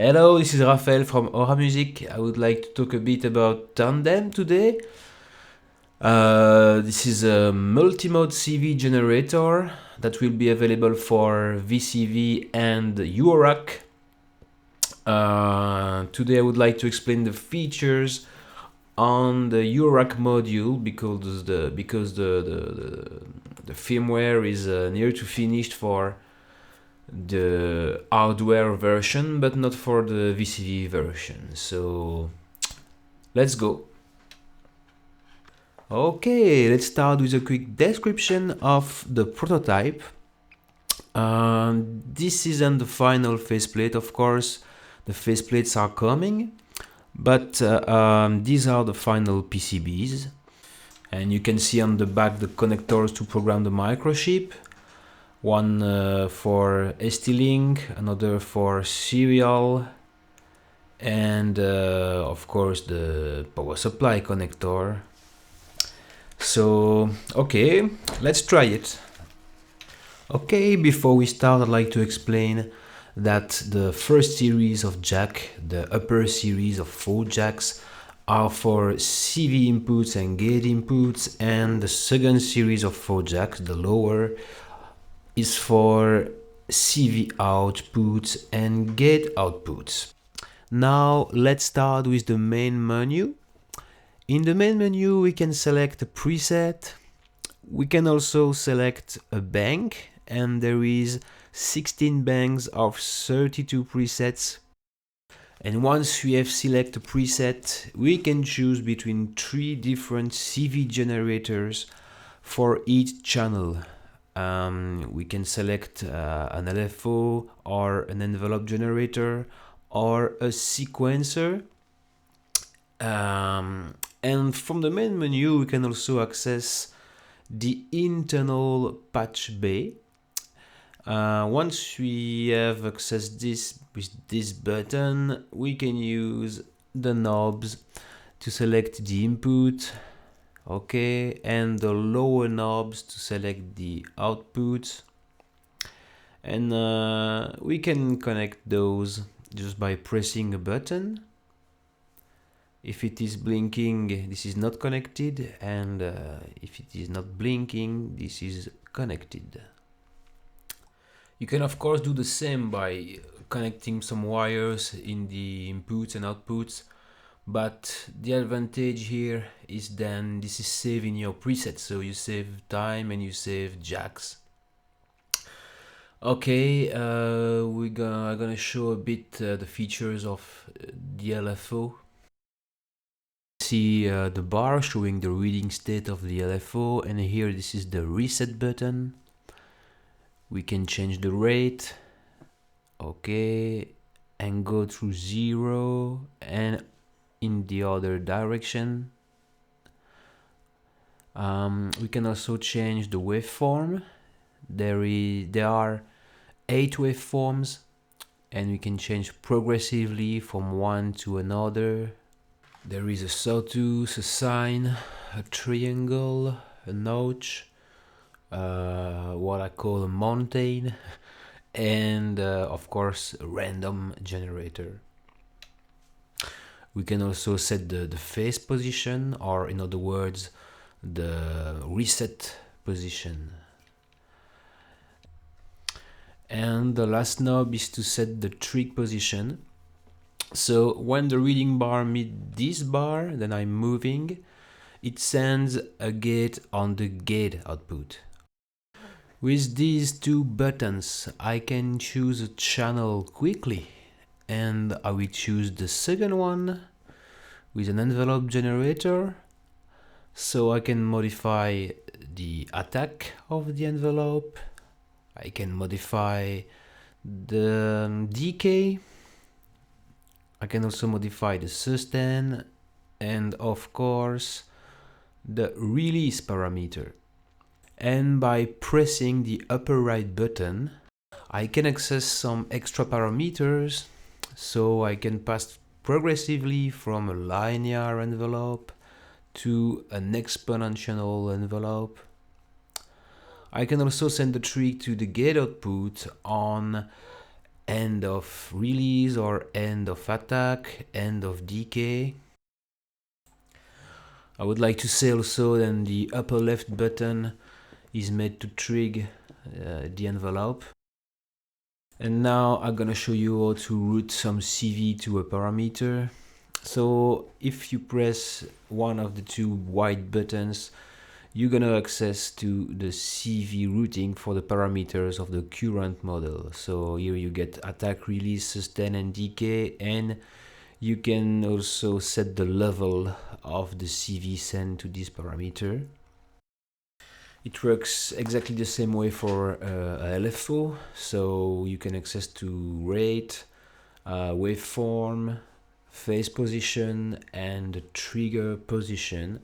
Hello, this is Raphael from Aura Music. I would like to talk a bit about Tandem today. This is a multi-mode CV generator that will be available for VCV and URAC. Today I would like to explain the features on the URAC module because the firmware is near to finished for the hardware version, but not for the VCV version. So let's go. Okay, let's start with a quick description of the prototype. This isn't the final faceplate, of course. The faceplates are coming, but these are the final PCBs. And you can see on the back the connectors to program the microchip. One for ST-Link, another for serial, and of course the power supply connector. So, okay, let's try it. Okay, before we start, I'd like to explain that the first series of jack, the upper series of 4 jacks, are for CV inputs and gate inputs, and the second series of 4 jacks, the lower, is for CV outputs and gate outputs. Now let's start with the main menu. In the main menu we can select a preset. We can also select a bank, and there is 16 banks of 32 presets. And once we have selected a preset, we can choose between 3 different CV generators for each channel. We can select an LFO or an envelope generator or a sequencer. And from the main menu we can also access the internal patch bay. Once we have accessed this with this button, we can use the knobs to select the input, okay, and the lower knobs to select the output. And we can connect those just by pressing a button. If it is blinking, this is not connected, and if it is not blinking, this is connected. You can of course do the same by connecting some wires in the inputs and outputs, but the advantage here is then this is saving your presets, so you save time and you save jacks. Okay, I'm gonna show a bit the features of the LFO. See the bar showing the reading state of the LFO, and here this is the reset button. We can change the rate, okay, and go through 0 and in the other direction. We can also change the waveform. There are 8 waveforms, and we can change progressively from one to another. There is a sawtooth, a sine, a triangle, a notch, what I call a mountain, and of course a random generator. We can also set the phase position, or in other words the reset position. And the last knob is to set the trig position. So when the reading bar meets this bar, then I'm moving, it sends a gate on the gate output. With these 2 buttons I can choose a channel quickly, and I will choose the second one with an envelope generator, so I can modify the attack of the envelope, I can modify the decay, I can also modify the sustain, and of course the release parameter. And by pressing the upper right button I can access some extra parameters, so I can pass progressively from a linear envelope to an exponential envelope. I can also send the trig to the gate output on end of release or end of attack, end of decay. I would like to say also that the upper left button is made to trigger the envelope. And now I'm gonna show you how to route some CV to a parameter. So if you press one of the two white buttons, you're gonna access to the CV routing for the parameters of the current model. So here you get attack, release, sustain, and decay, and you can also set the level of the CV sent to this parameter. It works exactly the same way for a LFO, so you can access to rate, waveform, phase position, and the trigger position,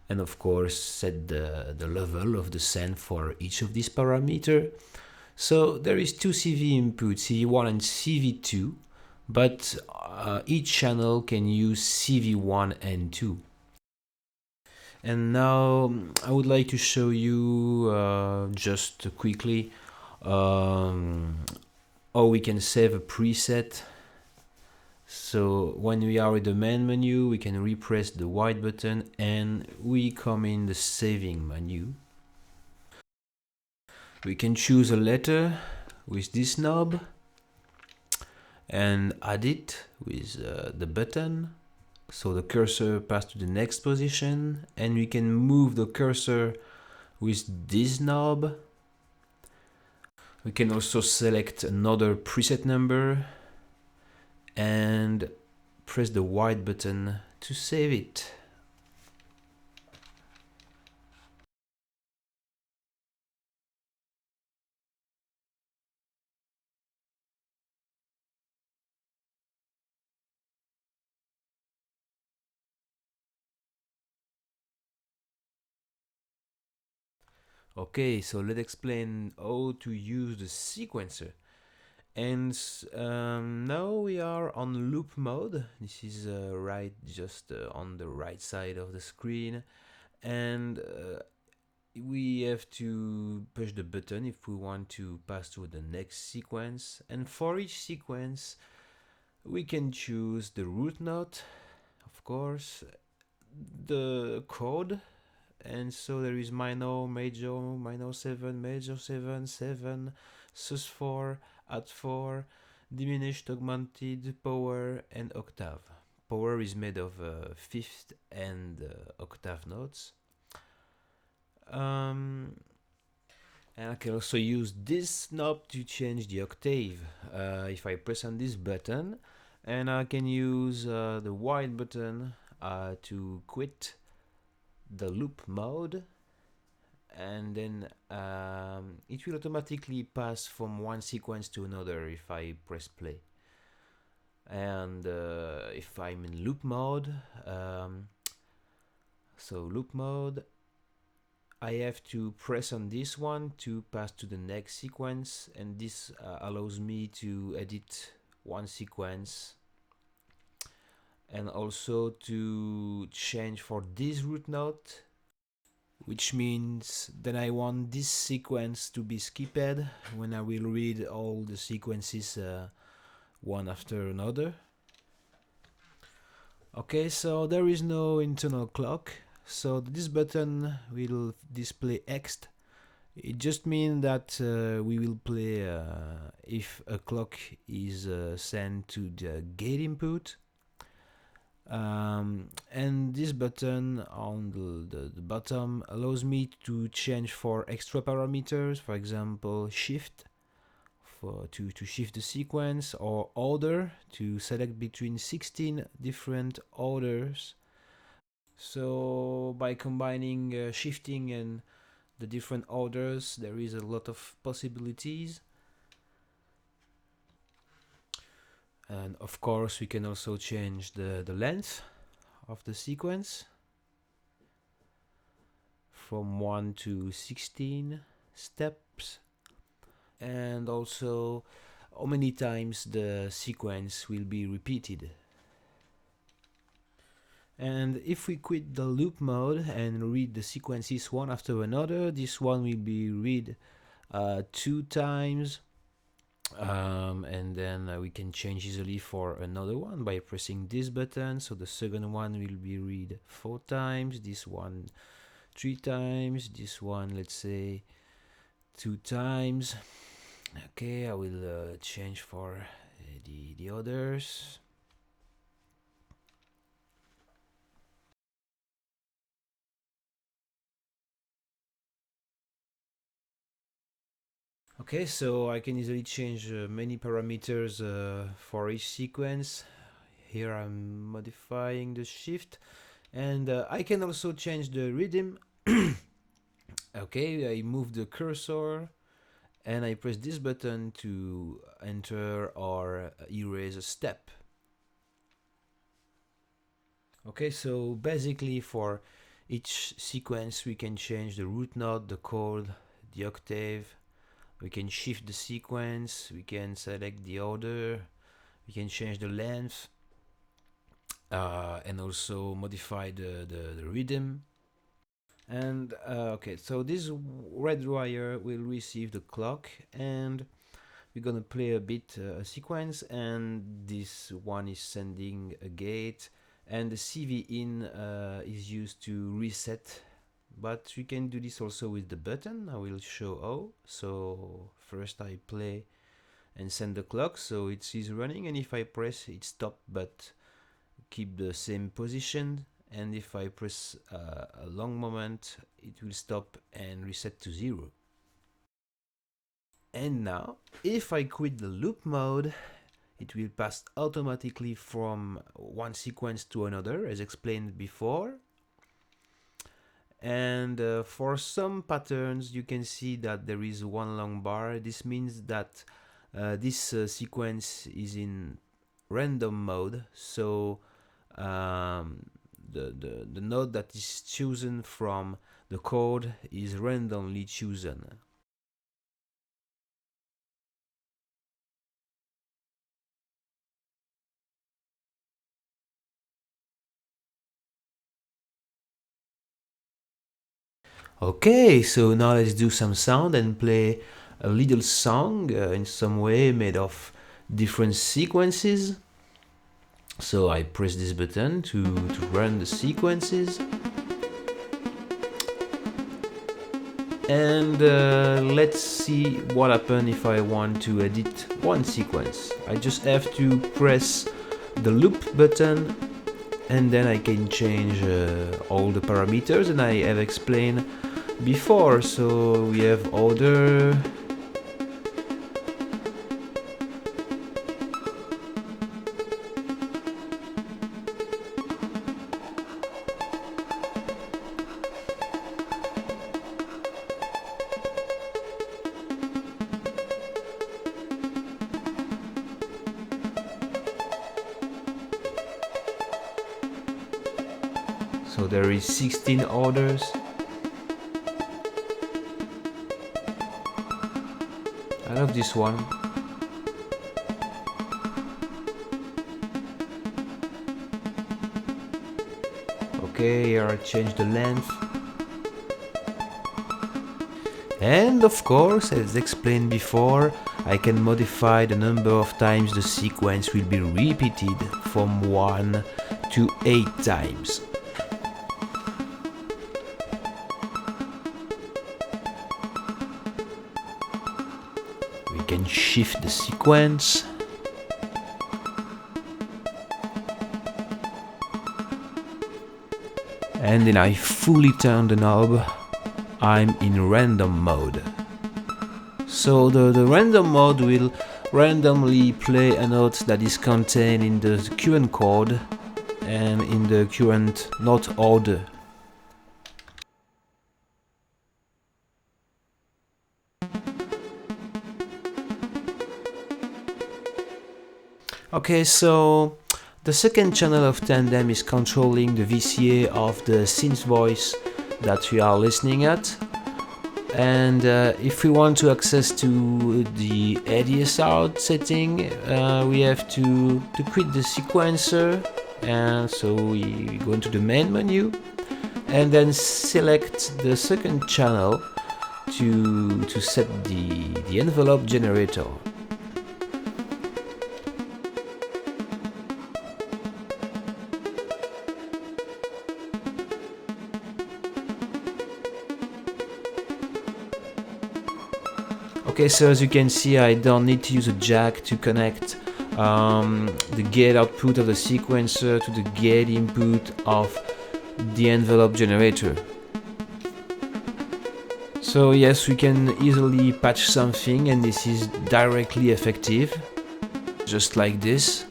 and of course set the level of the send for each of these parameters. So there is two CV inputs, CV1 and CV2, but each channel can use CV1 and 2. And now I would like to show you just quickly how we can save a preset. So when we are in the main menu, we can repress the white button and we come in the saving menu. We can choose a letter with this knob and add it with the button. So the cursor passes to the next position, and we can move the cursor with this knob. We can also select another preset number and press the white button to save it. Okay, so let's explain how to use the sequencer. And now we are on loop mode. This is just on the right side of the screen, and we have to push the button if we want to pass to the next sequence. And for each sequence, we can choose the root note, of course, the chord, and so there is minor, major, minor 7, major 7, 7, sus4, add4, diminished, augmented, power, and octave. Power is made of fifth and octave notes. And I can also use this knob to change the octave. If I press on this button, and I can use the white button to quit the loop mode, and then it will automatically pass from one sequence to another if I press play. And if I'm in loop mode, so loop mode, I have to press on this one to pass to the next sequence, and this allows me to edit one sequence and also to change for this root note, which means that I want this sequence to be skipped when I will read all the sequences one after another. Okay, so there is no internal clock, so this button will display X. It just means that we will play if a clock is sent to the gate input. And this button on the bottom allows me to change for extra parameters, for example shift to shift the sequence, or order to select between 16 different orders. So by combining shifting and the different orders, there is a lot of possibilities. And of course we can also change the length of the sequence from 1 to 16 steps, and also how many times the sequence will be repeated. And if we quit the loop mode and read the sequences one after another, this one will be read 2 times, And then we can change easily for another one by pressing this button. So the second one will be read 4 times, this one 3 times, this one let's say 2 times. Okay, I will change for the others. Okay, so I can easily change many parameters for each sequence. Here I'm modifying the shift, and I can also change the rhythm. Okay, I move the cursor and I press this button to enter or erase a step. Okay, so basically for each sequence we can change the root note, the chord, the octave. We can shift the sequence, we can select the order, we can change the length, and also modify the rhythm. And okay, so this red wire will receive the clock, and we're gonna play a bit a sequence, and this one is sending a gate, and the CV in is used to reset. But we can do this also with the button. I will show how. So first I play and send the clock, so it is running, and if I press it stop but keep the same position, and if I press a long moment it will stop and reset to 0. And now if I quit the loop mode, it will pass automatically from one sequence to another as explained before. And for some patterns you can see that there is one long bar. This means that this sequence is in random mode, so the node that is chosen from the code is randomly chosen. Okay, so now let's do some sound and play a little song in some way made of different sequences. So I press this button to run the sequences. And let's see what happens if I want to edit one sequence. I just have to press the loop button, and then I can change all the parameters, and I have explained before. So we have order, so there is 16 orders. I love this one. Okay, here I change the length. And of course, as explained before, I can modify the number of times the sequence will be repeated from 1 to 8 times. We can shift the sequence. And then I fully turn the knob. I'm in random mode. So the random mode will randomly play a note that is contained in the current chord and in the current note order. Okay, so the second channel of Tandem is controlling the VCA of the synth voice that we are listening at. And if we want to access to the ADSR setting, we have to quit the sequencer, and so we go into the main menu and then select the second channel to set the envelope generator. Okay, so as you can see, I don't need to use a jack to connect the gate output of the sequencer to the gate input of the envelope generator. So yes, we can easily patch something, and this is directly effective, just like this.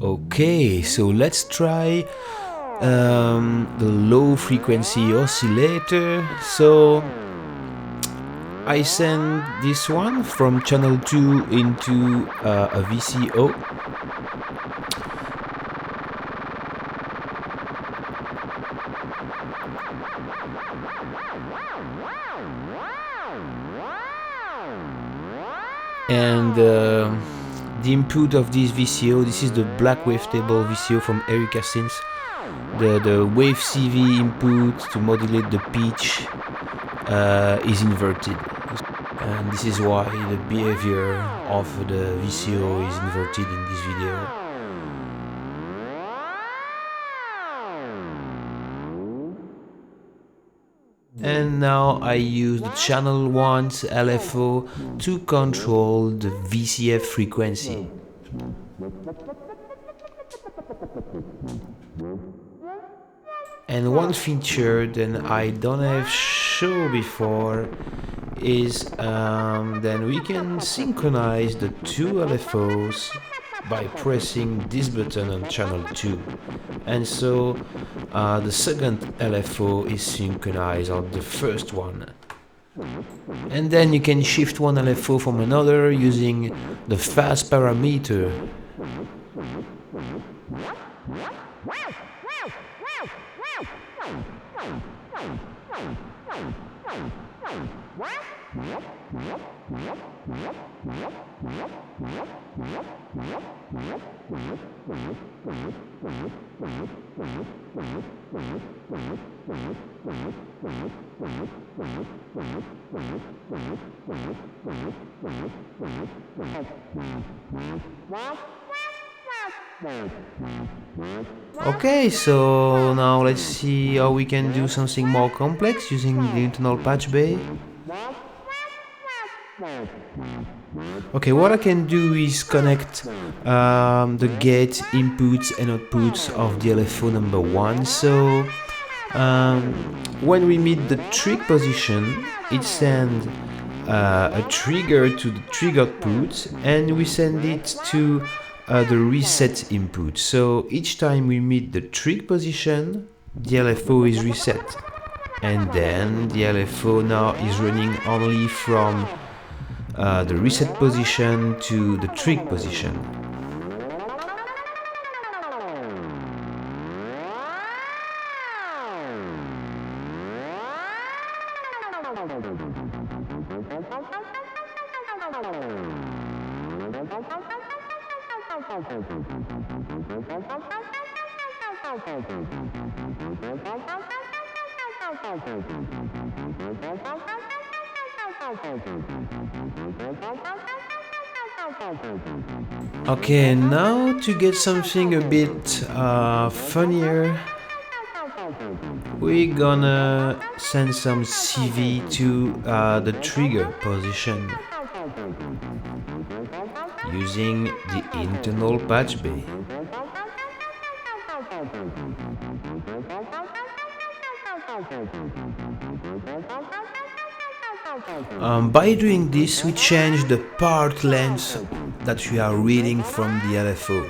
Okay, so let's try the low frequency oscillator. So I send this one from channel 2 into a VCO. And the input of this VCO, this is the black wavetable VCO from Erika Synth. The wave CV input to modulate the pitch is inverted, and this is why the behavior of the VCO is inverted in this video. And now I use the channel 1's LFO to control the VCF frequency. And one feature that I don't have shown before is then we can synchronize the two LFOs by pressing this button on channel 2. And so the second LFO is synchronized on the first one. And then you can shift one LFO from another using the phase parameter. Okay, so now let's see how we can do something more complex using the internal patch bay. Okay, what I can do is connect the gate inputs and outputs of the LFO number 1. So when we meet the trig position, it sends a trigger to the trig output, and we send it to the reset input. So each time we meet the trig position, the LFO is reset, and then the LFO now is running only from the reset position to the trig position. Okay, now to get something a bit funnier, we're gonna send some CV to the trigger position using the internal patch bay. By doing this, we change the part length that we are reading from the LFO.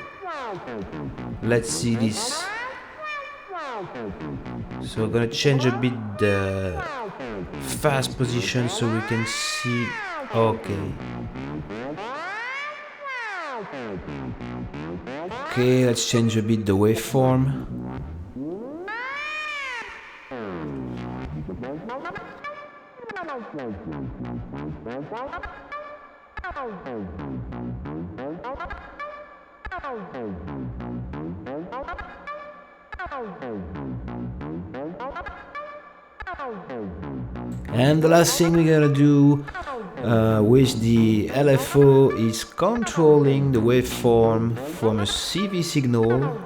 Let's see this. So we're gonna change a bit the phase position so we can see. Okay. Okay, let's change a bit the waveform. And the last thing we're gonna do which the LFO is controlling the waveform from a CV signal.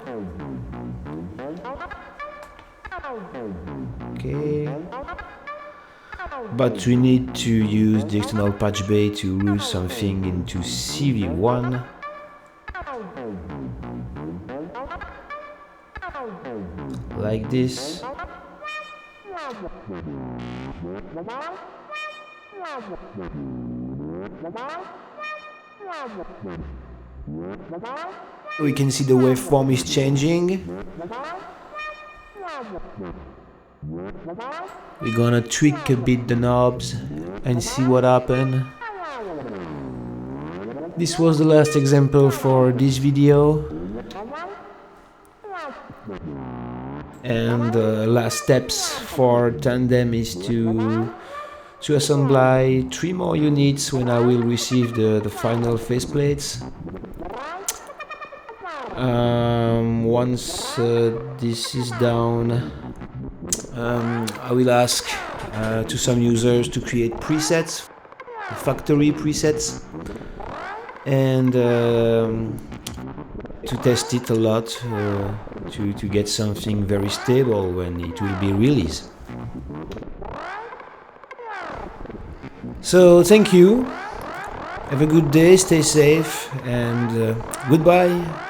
Okay. But we need to use the external patch bay to route something into CV1. Like this. We can see the waveform is changing. We're gonna tweak a bit the knobs and see what happens. This was the last example for this video. And the last steps for Tandem is to assemble 3 more units when I will receive the final faceplates. Once this is done, I will ask to some users to create presets, factory presets, and to test it a lot to get something very stable when it will be released. So thank you, have a good day, stay safe, and goodbye.